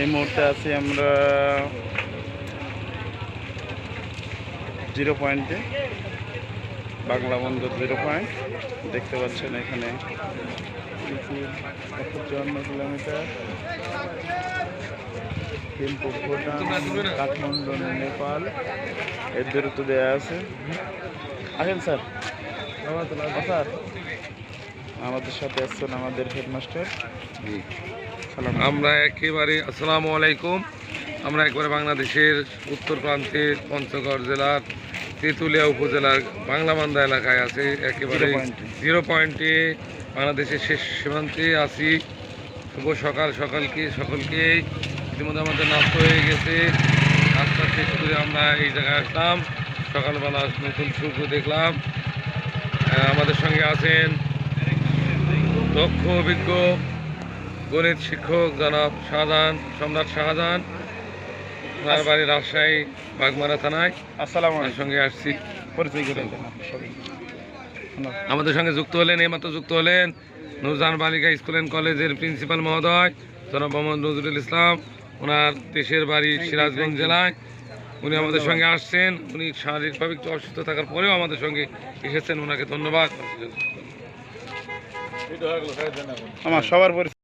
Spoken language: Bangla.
এই মুহূর্তে আছি আমরা 0 পয়েন্টে, বাংলা বন্দর 0 পয়েন্ট। দেখতে পাচ্ছেন এখানে 54 কিলোমিটার, থিম্পু ভুটান, কাঠমান্ডু নেপাল এর দূরত্ব দেওয়া আছে। আসেন স্যার। স্যার আমাদের সাথে আসছেন আমাদের হেডমাস্টার। আমরা একেবারে আসসালামু আলাইকুম। আমরা একবারে বাংলাদেশের উত্তর প্রান্তে পঞ্চগড় জেলার তেঁতুলিয়া উপজেলার বাংলাবান্ধা এলাকায় আছে, একেবারে 0 পয়েন্টে বাংলাদেশের শেষ সীমান্তে আছি। শুভ সকাল সকলকে ইতিমধ্যে আমাদের নাস্তা হয়ে গেছে। নাস্তা শেষ করে আমরা এই জায়গায় আসলাম। সকালবেলা নতুন সূর্য দেখলাম। আমাদের সঙ্গে আছেন দক্ষ অভিজ্ঞ গণিত শিক্ষক জনাব সম্রাট শাহজাহান। ওনার বাড়ি রাজশাহী বাগমারা থানায়। আসসালামু আলাইকুম। সঙ্গে আসছি, পরিচয় করে দেন। আমাদের সঙ্গে এইমাত্র যুক্ত হলেন নূরজাহান বালিকা স্কুল অ্যান্ড কলেজের প্রিন্সিপাল মহোদয় জনাব মোহাম্মদ নজরুল ইসলাম। ওনার দেশের বাড়ি সিরাজগঞ্জ জেলায়। উনি আমাদের সঙ্গে আসছেন। উনি শারীরিকভাবে একটু অসুস্থ থাকার পরেও আমাদের সঙ্গে এসেছেন, ওনাকে ধন্যবাদ। আমার সবার পরিচয়